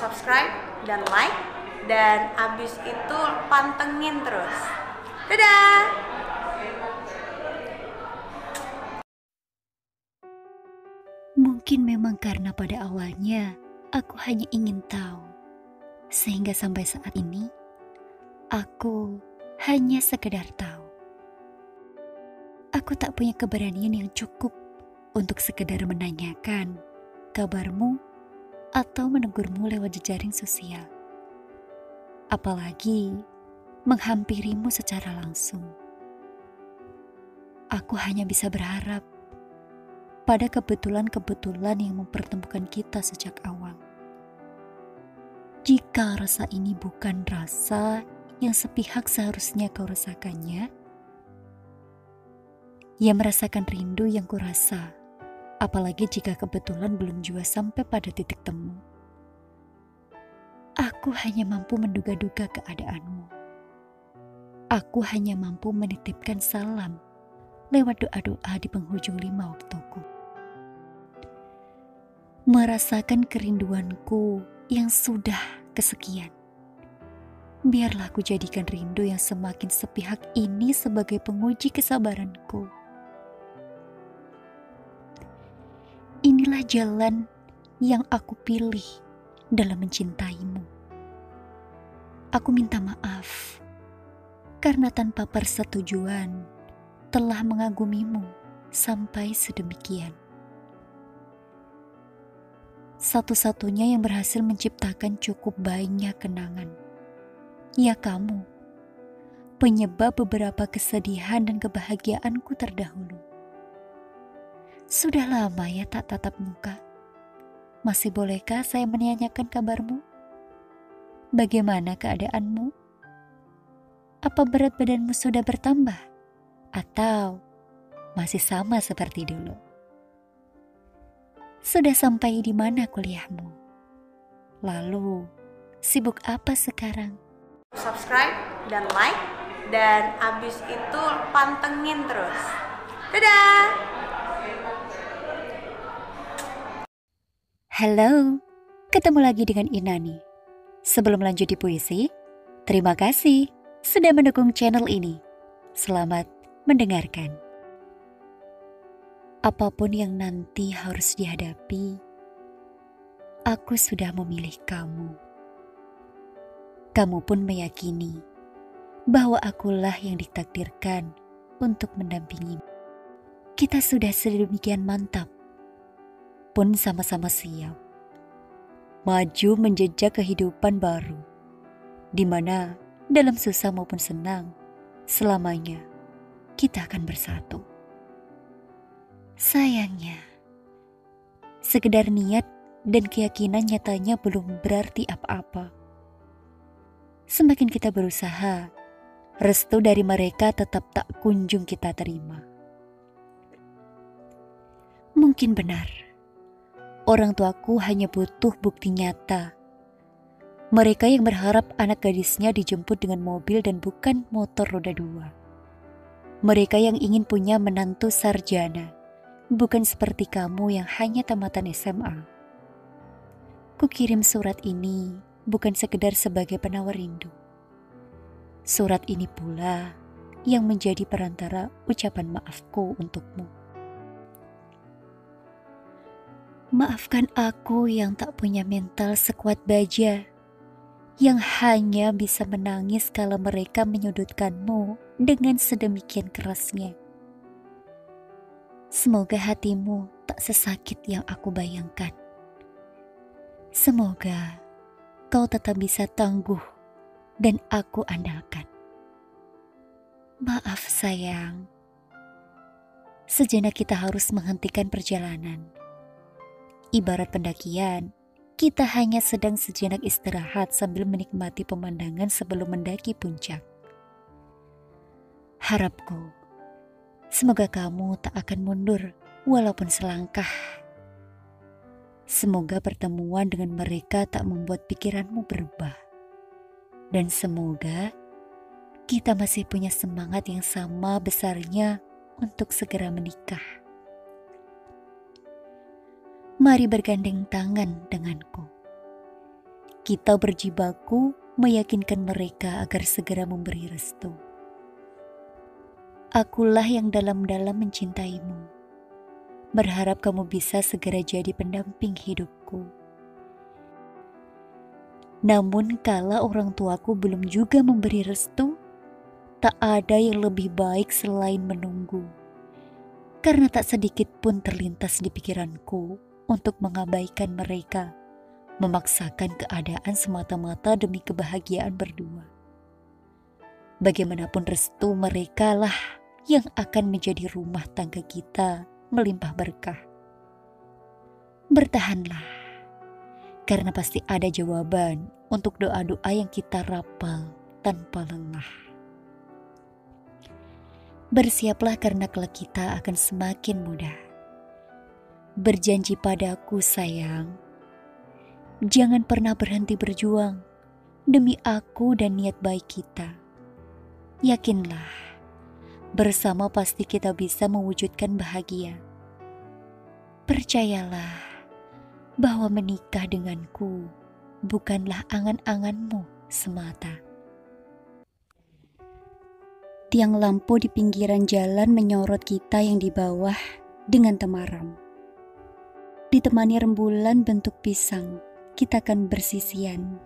subscribe dan like, dan abis itu pantengin terus. Dadah! Mungkin memang karena pada awalnya aku hanya ingin tahu, sehingga sampai saat ini aku hanya sekedar tahu. Aku tak punya keberanian yang cukup untuk sekedar menanyakan kabarmu atau menegurmu lewat jejaring sosial. Apalagi menghampirimu secara langsung. Aku hanya bisa berharap pada kebetulan-kebetulan yang mempertemukan kita sejak awal. Jika rasa ini bukan rasa yang sepihak seharusnya kau rasakannya, ia merasakan rindu yang kurasa, apalagi jika kebetulan belum juga sampai pada titik temu. Aku hanya mampu menduga-duga keadaanmu. Aku hanya mampu menitipkan salam lewat doa-doa di penghujung 5 waktuku. Merasakan kerinduanku yang sudah kesekian. Biarlah aku jadikan rindu yang semakin sepihak ini sebagai penguji kesabaranku. Inilah jalan yang aku pilih dalam mencintaimu. Aku minta maaf karena tanpa persetujuan telah mengagumimu sampai sedemikian. Satu-satunya yang berhasil menciptakan cukup banyak kenangan, ya kamu, penyebab beberapa kesedihan dan kebahagiaanku terdahulu. Sudah lama ya tak tatap muka. Masih bolehkah saya menanyakan kabarmu? Bagaimana keadaanmu? Apa berat badanmu sudah bertambah? Atau masih sama seperti dulu? Sudah sampai di mana kuliahmu? Lalu, sibuk apa sekarang? Subscribe dan like, dan abis itu pantengin terus. Dadah! Halo, ketemu lagi dengan Inani. Sebelum lanjut di puisi, terima kasih sudah mendukung channel ini. Selamat mendengarkan. Apapun yang nanti harus dihadapi, aku sudah memilih kamu. Kamu pun meyakini bahwa akulah yang ditakdirkan untuk mendampingimu. Kita sudah sedemikian mantap, pun sama-sama siap maju menjejak kehidupan baru, di mana dalam susah maupun senang, selamanya kita akan bersatu. Sayangnya, sekedar niat dan keyakinan nyatanya belum berarti apa-apa. Semakin kita berusaha, restu dari mereka tetap tak kunjung kita terima. Mungkin benar, orang tuaku hanya butuh bukti nyata. Mereka yang berharap anak gadisnya dijemput dengan mobil dan bukan motor roda 2. Mereka yang ingin punya menantu sarjana, bukan seperti kamu yang hanya tamatan SMA. Kukirim surat ini bukan sekedar sebagai penawar rindu. Surat ini pula yang menjadi perantara ucapan maafku untukmu. Maafkan aku yang tak punya mental sekuat baja, yang hanya bisa menangis kalau mereka menyudutkanmu dengan sedemikian kerasnya. Semoga hatimu tak sesakit yang aku bayangkan. Semoga kau tetap bisa tangguh dan aku andalkan. Maaf sayang, sejenak kita harus menghentikan perjalanan. Ibarat pendakian, kita hanya sedang sejenak istirahat sambil menikmati pemandangan sebelum mendaki puncak. Harapku, semoga kamu tak akan mundur walaupun selangkah. Semoga pertemuan dengan mereka tak membuat pikiranmu berubah. Dan semoga kita masih punya semangat yang sama besarnya untuk segera menikah. Mari bergandeng tangan denganku. kita berjibaku meyakinkan mereka agar segera memberi restu. Akulah yang dalam-dalam mencintaimu, berharap kamu bisa segera jadi pendamping hidupku. Namun kala orang tuaku belum juga memberi restu, tak ada yang lebih baik selain menunggu. Karena tak sedikit pun terlintas di pikiranku untuk mengabaikan mereka, memaksakan keadaan semata-mata demi kebahagiaan berdua. Bagaimanapun restu mereka lah yang akan menjadi rumah tangga kita melimpah berkah. Bertahanlah, karena pasti ada jawaban untuk doa-doa yang kita rapal tanpa lelah. Bersiaplah karena kelak kita akan semakin mudah. Berjanji padaku sayang, jangan pernah berhenti berjuang demi aku dan niat baik kita. Yakinlah, bersama pasti kita bisa mewujudkan bahagia. Percayalah bahwa menikah denganku bukanlah angan-anganmu semata. Tiang lampu di pinggiran jalan menyorot kita yang di bawah dengan temaram. Ditemani rembulan bentuk pisang, kita akan bersisian.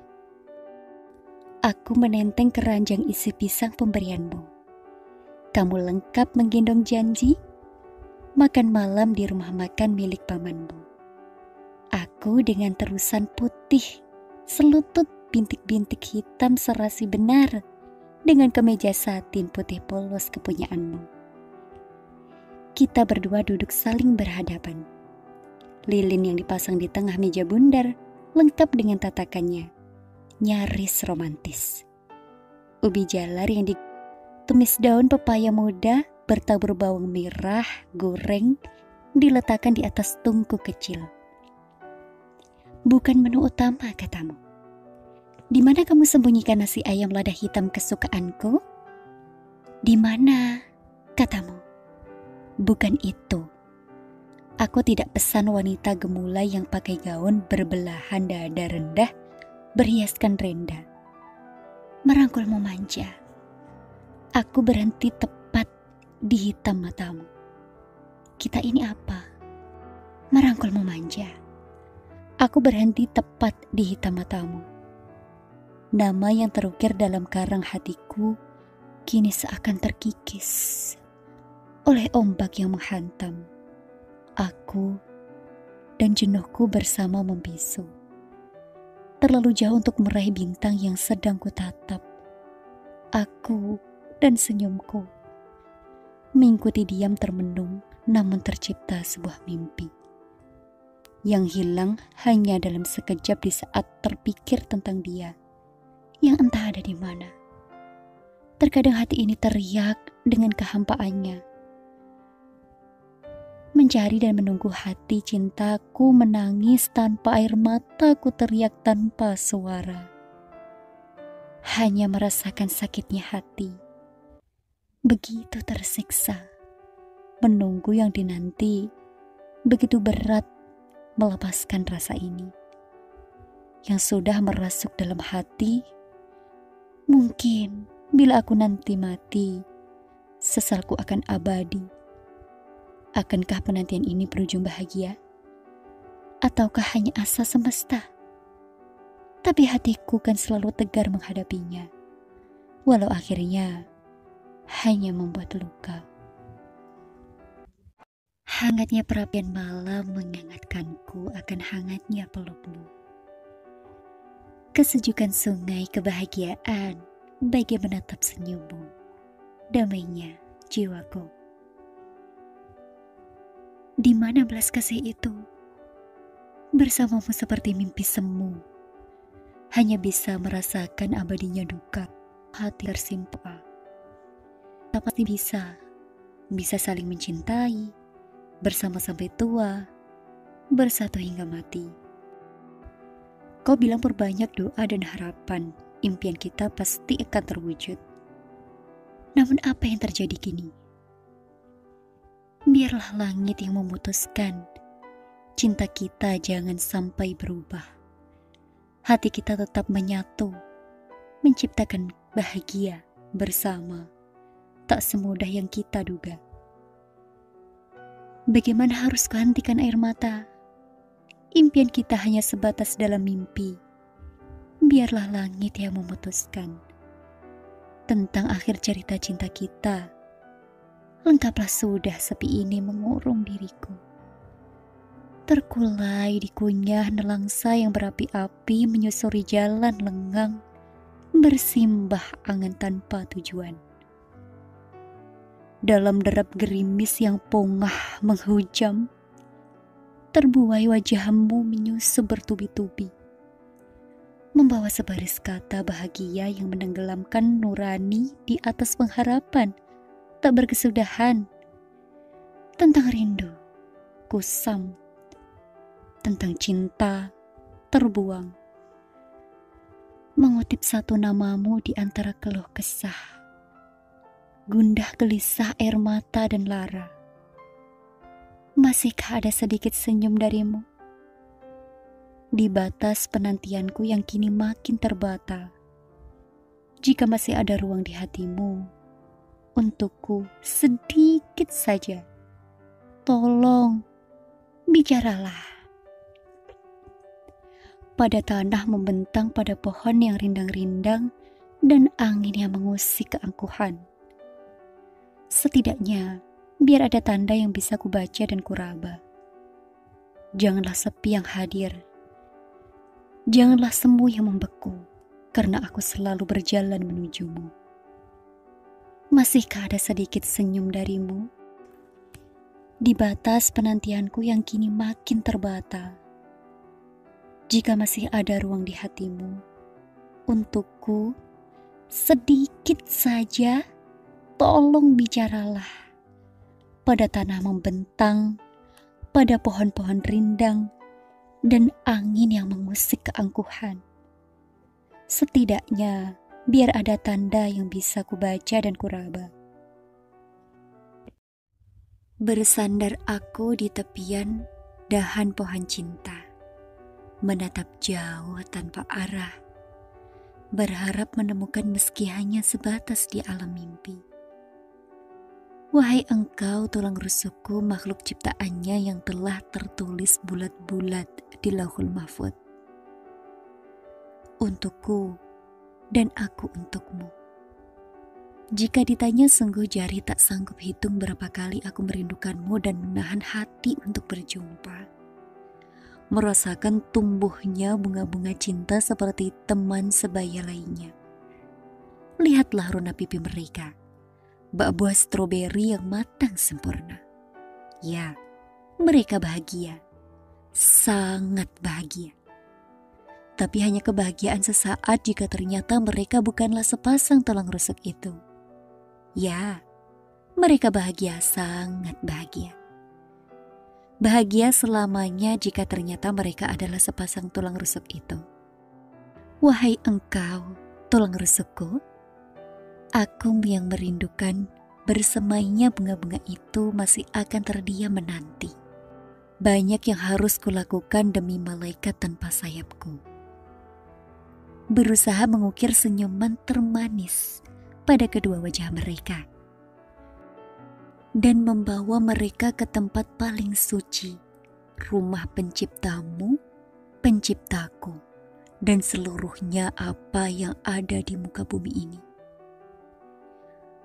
Aku menenteng keranjang isi pisang pemberianmu. Kamu lengkap menggendong janji, makan malam di rumah makan milik pamanmu. Aku dengan terusan putih, selutut bintik-bintik hitam serasi benar, dengan kemeja satin putih polos kepunyaanmu. Kita berdua duduk saling berhadapan. Lilin yang dipasang di tengah meja bundar lengkap dengan tatakannya, nyaris romantis. Ubi jalar yang ditumis daun pepaya muda bertabur bawang merah goreng diletakkan di atas tungku kecil. Bukan menu utama, katamu. Di mana kamu sembunyikan nasi ayam lada hitam kesukaanku? Di mana? Katamu. Bukan itu. Aku tidak pesan wanita gemulai yang pakai gaun berbelahan dada rendah, berhiaskan renda. Merangkulmu manja. Aku berhenti tepat di hitam matamu. Kita ini apa? Merangkulmu manja. Aku berhenti tepat di hitam matamu. Nama yang terukir dalam karang hatiku kini seakan terkikis oleh ombak yang menghantam. Aku dan jenuhku bersama membisu. Terlalu jauh untuk meraih bintang yang sedang kutatap. Aku dan senyumku mengikuti diam termenung, namun tercipta sebuah mimpi yang hilang hanya dalam sekejap di saat terpikir tentang dia yang entah ada di mana. Terkadang hati ini teriak dengan kehampaannya, mencari dan menunggu hati cintaku menangis tanpa air mataku teriak tanpa suara. Hanya merasakan sakitnya hati, begitu tersiksa, menunggu yang dinanti, begitu berat melepaskan rasa ini yang sudah merasuk dalam hati. Mungkin bila aku nanti mati, sesalku akan abadi. Akankah penantian ini berujung bahagia? Ataukah hanya asa semesta? Tapi hatiku kan selalu tegar menghadapinya, walau akhirnya hanya membuat luka. Hangatnya perapian malam mengingatkanku akan hangatnya pelukmu. Kesejukan sungai kebahagiaan bagai menatap senyummu, damainya jiwaku. Di mana belas kasih itu? Bersamamu seperti mimpi semu, hanya bisa merasakan abadinya duka, hati tersimpa. Tak pasti bisa saling mencintai, bersama sampai tua, bersatu hingga mati. Kau bilang perbanyak doa dan harapan, impian kita pasti akan terwujud. Namun apa yang terjadi kini? Biarlah langit yang memutuskan, cinta kita jangan sampai berubah. hati kita tetap menyatu, menciptakan bahagia bersama, tak semudah yang kita duga. Bagaimana harus kuhentikan air mata? Impian kita hanya sebatas dalam mimpi. Biarlah langit yang memutuskan tentang akhir cerita cinta kita. Lengkaplah sudah sepi ini mengurung diriku. Terkulai dikunyah nelangsa yang berapi-api menyusuri jalan lengang, bersimbah angan tanpa tujuan. Dalam derap gerimis yang pongah menghujam, terbuai wajahmu menyusup bertubi-tubi, membawa sebaris kata bahagia yang menenggelamkan nurani di atas pengharapan tak berkesudahan. Tentang rindu, kusam, tentang cinta, terbuang. Mengutip satu namamu di antara keluh kesah, gundah gelisah air mata dan lara. Masihkah ada sedikit senyum darimu? Di batas penantianku yang kini makin terbata. Jika masih ada ruang di hatimu, untukku sedikit saja, tolong bicaralah. Pada tanah membentang pada pohon yang rindang-rindang dan angin yang mengusik keangkuhan. Setidaknya, biar ada tanda yang bisa kubaca dan kuraba. Janganlah sepi yang hadir. Janganlah semu yang membeku, karena aku selalu berjalan menujumu. Masihkah ada sedikit senyum darimu? Di batas penantianku yang kini makin terbata. Jika masih ada ruang di hatimu, untukku sedikit saja, tolong bicaralah. Pada tanah membentang, pada pohon-pohon rindang, dan angin yang mengusik keangkuhan. Setidaknya, biar ada tanda yang bisa kubaca dan kuraba. Bersandar aku di tepian dahan pohon cinta, menatap jauh tanpa arah, berharap menemukan meski hanya sebatas di alam mimpi. Wahai engkau tulang rusukku, makhluk ciptaannya yang telah tertulis bulat-bulat di Lauhul Mahfuz. Untukku dan aku untukmu. Jika ditanya sungguh jari tak sanggup hitung berapa kali aku merindukanmu dan menahan hati untuk berjumpa. Merasakan tumbuhnya bunga-bunga cinta seperti teman sebaya lainnya. Lihatlah rona pipi mereka. Bak buah stroberi yang matang sempurna. Ya, mereka bahagia. Sangat bahagia. Tapi hanya kebahagiaan sesaat jika ternyata mereka bukanlah sepasang tulang rusuk itu. Ya, mereka bahagia, sangat bahagia. Bahagia selamanya jika ternyata mereka adalah sepasang tulang rusuk itu. Wahai engkau, tulang rusukku, aku yang merindukan bersemainya bunga-bunga itu masih akan terdiam menanti. Banyak yang harus kulakukan demi malaikat tanpa sayapku. Berusaha mengukir senyuman termanis pada kedua wajah mereka. Dan membawa mereka ke tempat paling suci, rumah penciptamu, penciptaku, dan seluruhnya apa yang ada di muka bumi ini.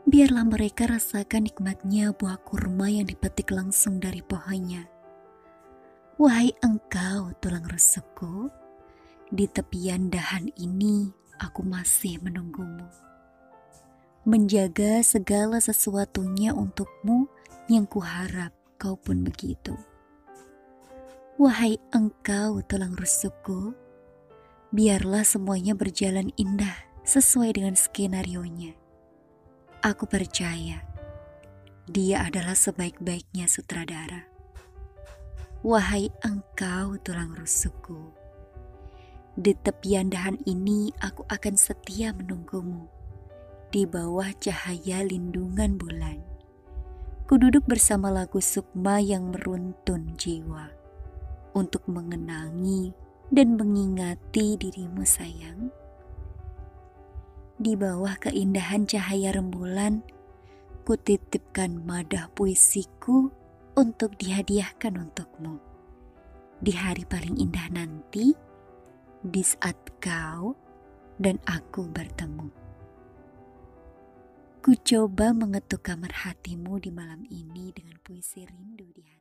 Biarlah mereka rasakan nikmatnya buah kurma yang dipetik langsung dari pohonnya. Wahai engkau tulang rusukku, di tepian dahan ini aku masih menunggumu. Menjaga segala sesuatunya untukmu yang kuharap kau pun begitu. Wahai engkau tulang rusukku, biarlah semuanya berjalan indah sesuai dengan skenarionya. Aku percaya dia adalah sebaik-baiknya sutradara. Wahai engkau tulang rusukku, di tepian dahan ini aku akan setia menunggumu. Di bawah cahaya lindungan bulan, ku duduk bersama lagu sukma yang meruntun jiwa untuk mengenangi dan mengingati dirimu sayang. Di bawah keindahan cahaya rembulan, kutitipkan madah puisiku untuk dihadiahkan untukmu. Di hari paling indah nanti, di saat kau dan aku bertemu. Ku coba mengetuk kamar hatimu di malam ini dengan puisi rindu di hati.